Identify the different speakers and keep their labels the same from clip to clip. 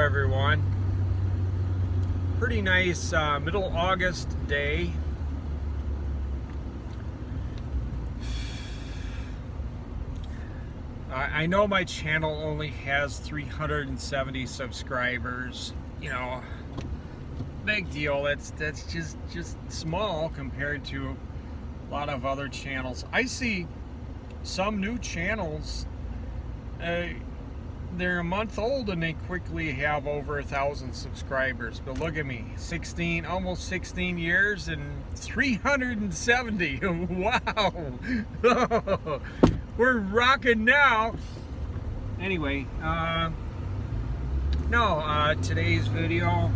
Speaker 1: everyone. Pretty nice middle August day. I know my channel only has 370 subscribers. You know, big deal. That's just small compared to a lot of other channels. I see some new channels. They're a month old and they quickly have over 1,000 subscribers. But look at me, almost 16 years and 370. Wow. We're rocking now. Anyway, today's video,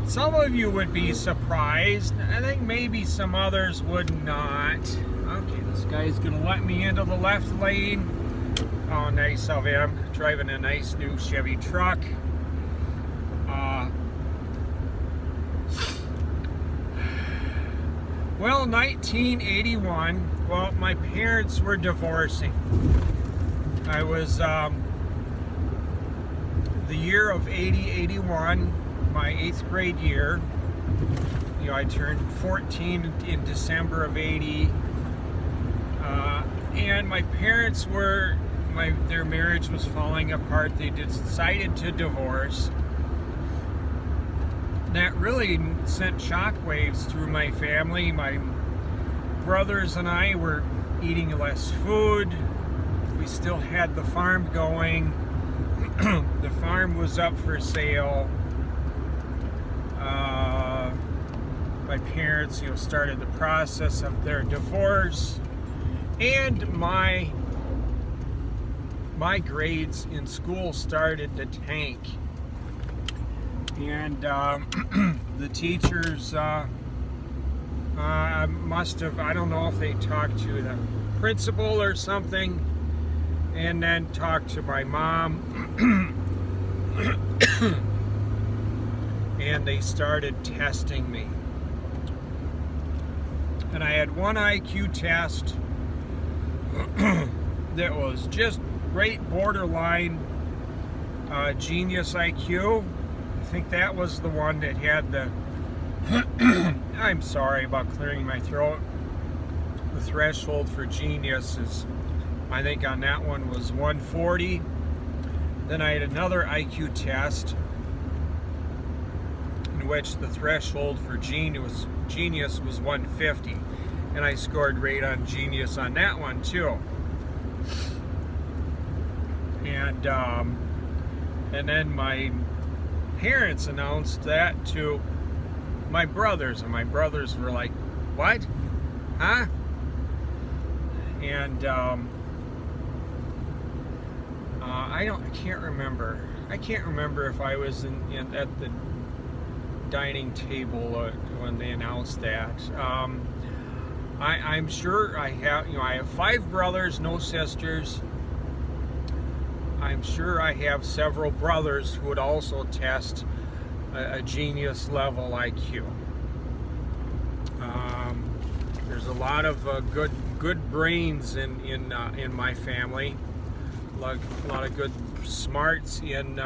Speaker 1: some of you would be surprised. I think maybe some others would not. Okay, this guy's gonna let me into the left lane. Oh, nice of him, driving a nice new Chevy truck. Well, 1981, well, my parents were divorcing. I was, the year of 81, my 8th grade year. You know, I turned 14 in December of 80. And my parents were, their marriage was falling apart. They decided to divorce. That really sent shockwaves through my family. My brothers and I were eating less food. We still had the farm going. The farm was up for sale. My parents, started the process of their divorce, and my grades in school started to tank. And the teachers must have, I don't know if they talked to the principal or something, and then talked to my mom, and they started testing me. And I had one IQ test that was just right borderline genius IQ. I think that was the one that had the I'm sorry about clearing my throat. The threshold for genius is, I think on that one was 140. Then I had another IQ test in which the threshold for genius was 150, and I scored right on genius on that one too. And then my parents announced that to my brothers, and my brothers were like, "What? Huh?" And I can't remember. I can't remember if I was at the dining table when they announced that. I'm sure I have 5 brothers, no sisters. I'm sure I have several brothers who would also test a genius level IQ. There's a lot of good brains in my family. A lot of good smarts in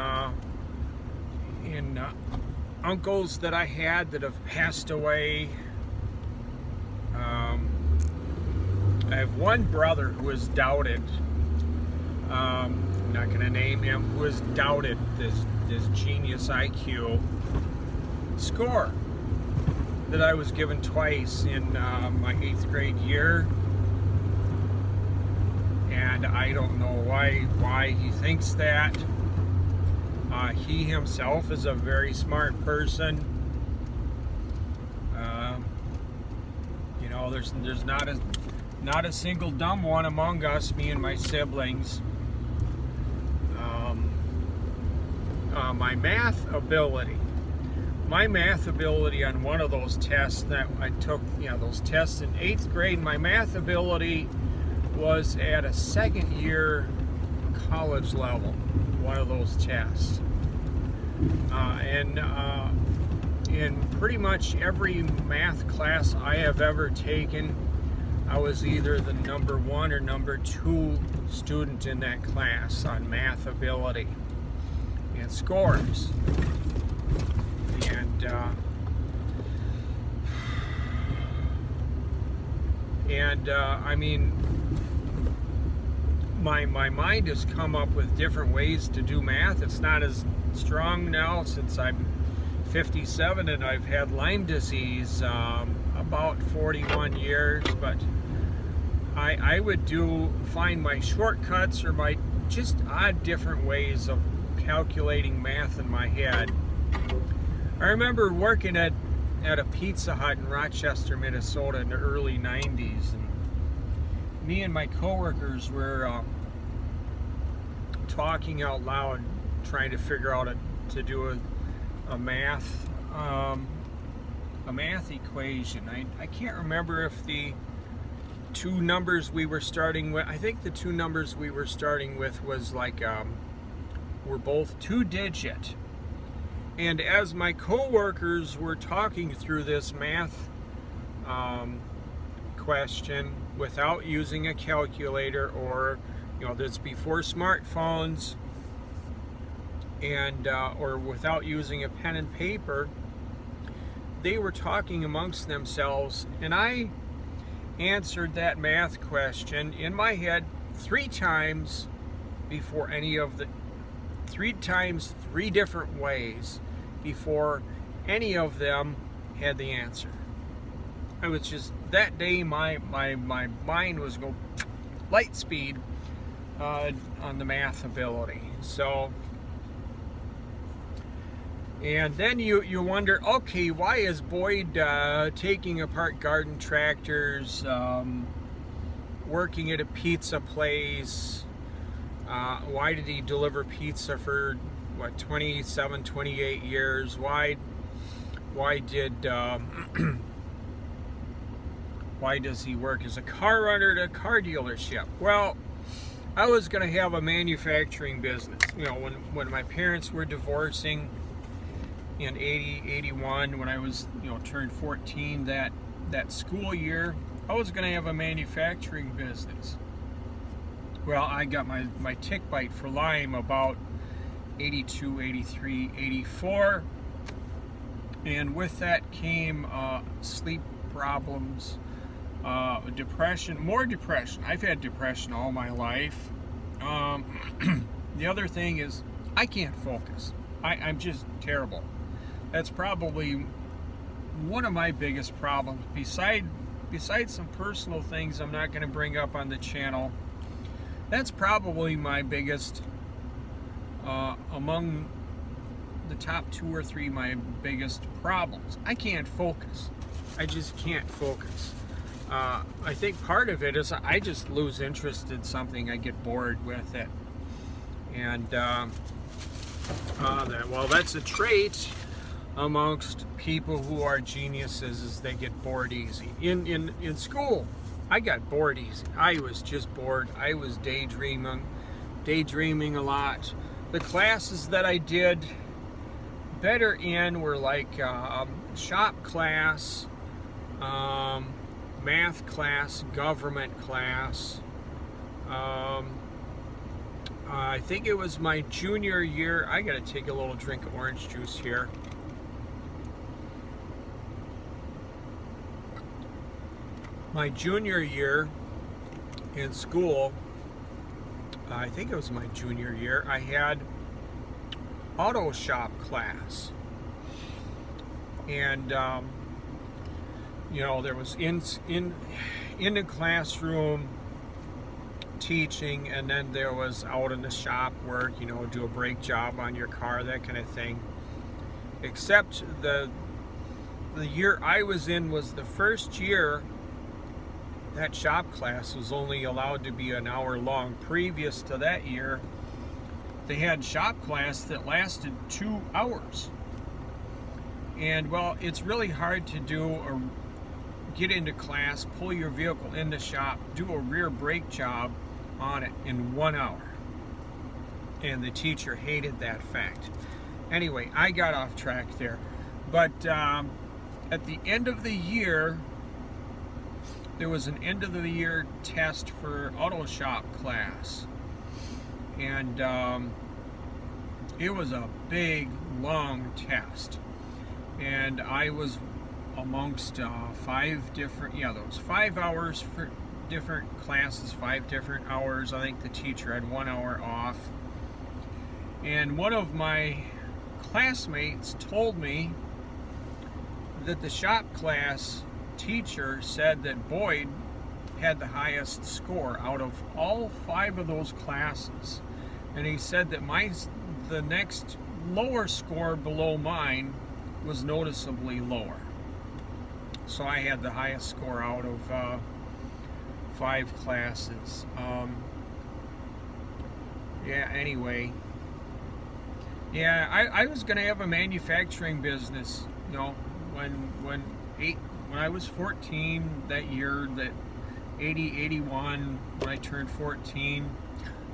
Speaker 1: uncles that I had that have passed away. I have one brother who is doubted. I'm not going to name him, who has doubted this genius IQ score that I was given twice in my 8th grade year. And I don't know why he thinks that. He himself is a very smart person. There's not a single dumb one among us, me and my siblings. My math ability on one of those tests that I took, those tests in 8th grade, my math ability was at a 2nd year college level, one of those tests. And in pretty much every math class I have ever taken, I was either the number 1 or number 2 student in that class on math ability and scores. And I mean, my mind has come up with different ways to do math. It's not as strong now since I'm 57 and I've had Lyme disease about 41 years, but I would find my shortcuts or my just odd different ways of calculating math in my head. I remember working at a Pizza Hut in Rochester, Minnesota in the early 90s, and me and my coworkers were talking out loud, trying to figure out to do a math equation. I can't remember if the two numbers we were starting with, I think the two numbers we were starting with was like were both 2-digit. And as my coworkers were talking through this math question without using a calculator, or that's before smartphones, and or without using a pen and paper, they were talking amongst themselves, and I answered that math question in my head 3 times before any of the 3 times 3 different ways before any of them had the answer. I was just, that day my mind was going light speed on the math ability. So, and then you wonder, okay, why is Boyd taking apart garden tractors, working at a pizza place? Why did he deliver pizza for 27, 28 years? Why does he work as a car runner at a car dealership? Well, I was going to have a manufacturing business. When my parents were divorcing in 81, when I was turned 14, that school year, I was going to have a manufacturing business. Well, I got my tick bite for Lyme about 82, 83, 84, and with that came sleep problems, depression, more depression. I've had depression all my life. The other thing is I can't focus. I'm just terrible. That's probably one of my biggest problems, besides some personal things I'm not going to bring up on the channel. That's probably my biggest, among the top 2 or 3, my biggest problems. I can't focus. I just can't focus. I think part of it is I just lose interest in something. I get bored with it. And, well, that's a trait amongst people who are geniuses, is they get bored easy. In school, I got bored easy. I was just bored. I was daydreaming a lot. The classes that I did better in were like shop class, math class, government class. I think it was my junior year. I gotta take a little drink of orange juice here. My junior year in school, I think it was my junior year, I had auto shop class. And there was in the classroom teaching, and then there was out in the shop work, do a brake job on your car, that kind of thing. Except the year I was in was the first year that shop class was only allowed to be an hour long. Previous to that year, they had shop class that lasted 2 hours. And well, it's really hard to do or get into class, pull your vehicle into shop, do a rear brake job on it in 1 hour. And the teacher hated that fact. Anyway, I got off track there. But at the end of the year, there was an end of the year test for auto shop class, and it was a big, long test, and I was amongst 5 different, there was 5 hours for different classes, 5 different hours. I think the teacher had 1 hour off, and one of my classmates told me that the shop class teacher said that Boyd had the highest score out of all 5 of those classes, and he said that the next lower score below mine was noticeably lower. So I had the highest score out of 5 classes. Anyway. I was going to have a manufacturing business, when I was 14, that year, that 81, when I turned 14,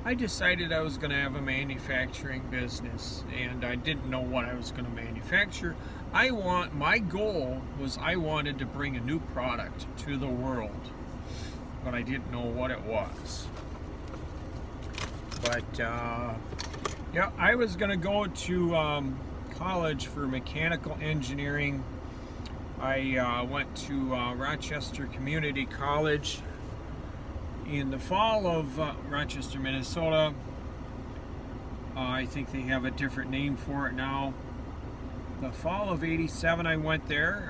Speaker 1: I decided I was going to have a manufacturing business, and I didn't know what I was going to manufacture. My goal was I wanted to bring a new product to the world, but I didn't know what it was. But I was going to go to college for mechanical engineering. I went to Rochester Community College in the fall of Rochester, Minnesota. I think they have a different name for it now. The fall of '87, I went there,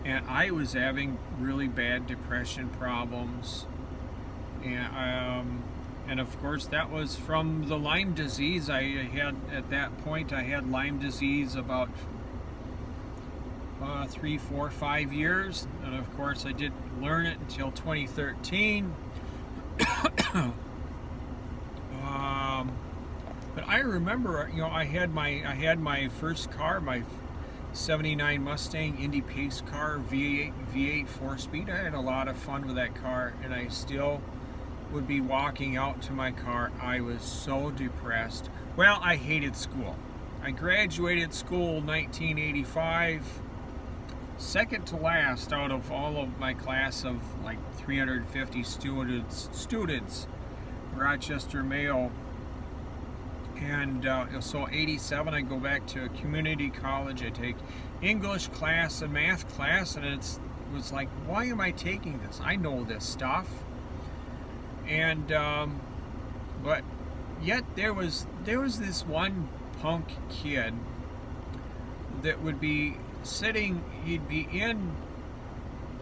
Speaker 1: and I was having really bad depression problems, and of course that was from the Lyme disease. At that point I had Lyme disease about 3, 4, 5 years, and of course I didn't learn it until 2013. But I remember, I had my first car, my '79 Mustang Indy Pace car, V8 4-speed. I had a lot of fun with that car, and I still would be walking out to my car. I was so depressed. Well, I hated school. I graduated school 1985, second to last out of all of my class of like 350 students, Rochester Mayo. And so '87, I go back to a community college. I take English class and math class, and it was like, why am I taking this? I know this stuff. And but yet there was this one punk kid that would be sitting. He'd be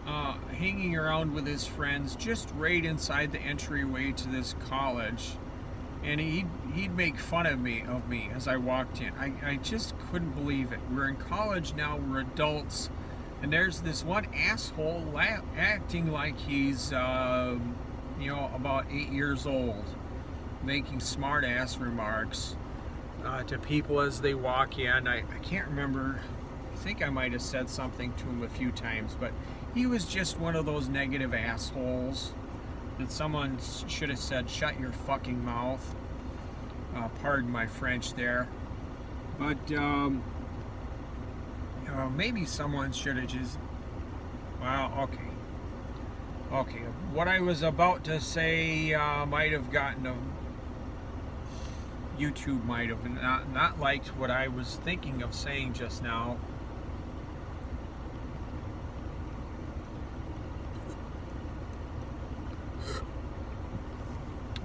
Speaker 1: hanging around with his friends just right inside the entryway to this college, and he'd make fun of me as I walked in. I just couldn't believe it. We're in college now, we're adults, and there's this one asshole acting like he's about 8 years old, making smart ass remarks to people as they walk in. I can't remember. I think I might have said something to him a few times, but he was just one of those negative assholes that someone should have said, shut your fucking mouth. Pardon my French there. But maybe someone should have just, well, okay, what I was about to say might have gotten YouTube might have not liked what I was thinking of saying just now.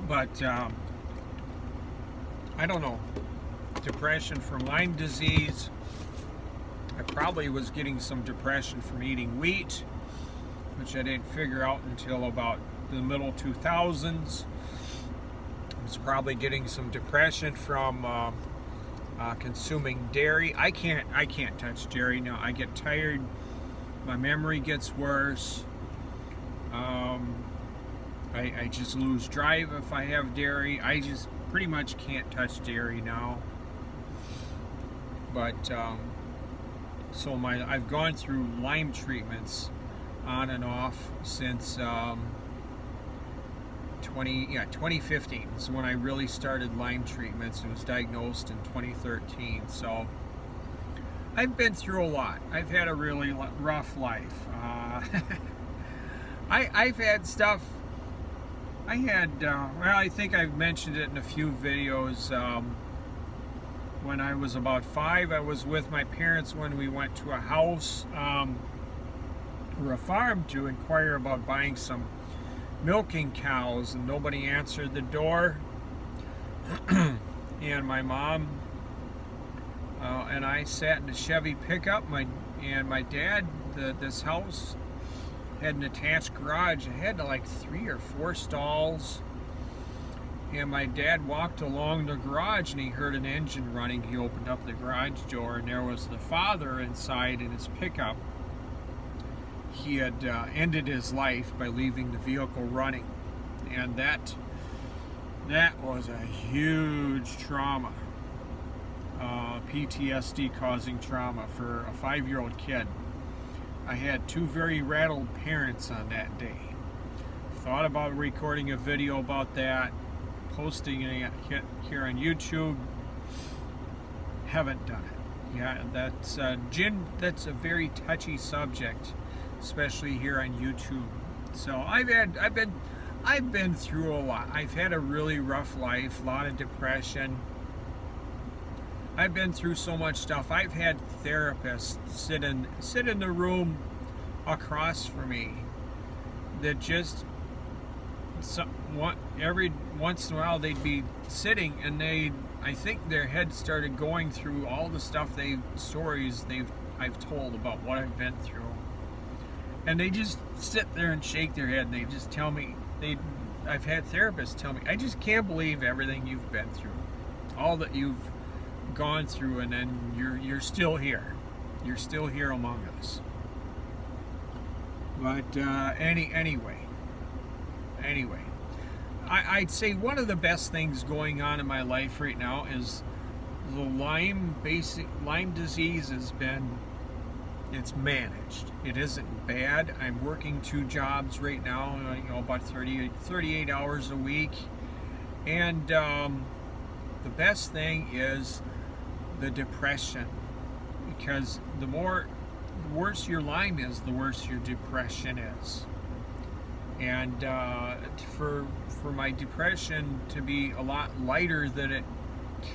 Speaker 1: But I don't know. Depression from Lyme disease. I probably was getting some depression from eating wheat, which I didn't figure out until about the middle 2000s. I was probably getting some depression from consuming dairy. I can't touch dairy now. I get tired. My memory gets worse. I just lose drive if I have dairy. I just pretty much can't touch dairy now. But so I've gone through Lyme treatments on and off since 2015 is when I really started Lyme treatments. It was diagnosed in 2013. So I've been through a lot. I've had a really rough life. I've had stuff. I had, well, I think I've mentioned it in a few videos. When I was about 5, I was with my parents when we went to a house or a farm to inquire about buying some milking cows, and nobody answered the door. And my mom and I sat in a Chevy pickup. My dad, this house had an attached garage. It had like 3 or 4 stalls. And my dad walked along the garage and he heard an engine running. He opened up the garage door and there was the father inside in his pickup. He had ended his life by leaving the vehicle running. And that was a huge trauma. PTSD causing trauma for a 5-year-old kid. I had 2 very rattled parents on that day. Thought about recording a video about that, posting it here on YouTube. Haven't done it. Yeah, that's that's a very touchy subject, especially here on YouTube. So I've been through a lot. I've had a really rough life, a lot of depression. I've been through so much stuff. I've had therapists sit in the room across from me that just every once in a while they'd be sitting and I think their head started going through all the stuff stories I've told about what I've been through, and they just sit there and shake their head and they just tell me I've had therapists tell me, I just can't believe everything you've been through, all that you've gone through, and then you're still here. You're still here among us. But anyway, I'd say one of the best things going on in my life right now is the Lyme disease it's managed. It isn't bad. I'm working 2 jobs right now, about 38 hours a week. And the best thing is the depression, because the worse your Lyme is, the worse your depression is. And for my depression to be a lot lighter than it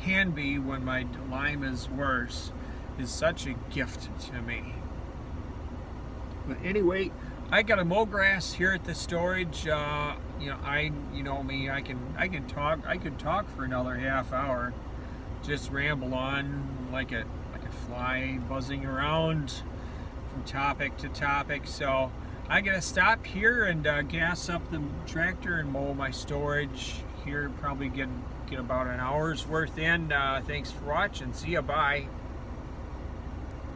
Speaker 1: can be when my Lyme is worse is such a gift to me. But anyway, I got to mow grass here at the storage. You know me, I can talk for another half hour, just ramble on like a fly buzzing around from topic to topic. So I gotta stop here and gas up the tractor and mow my storage here. Probably get about an hour's worth in. Thanks for watching. See ya. Bye.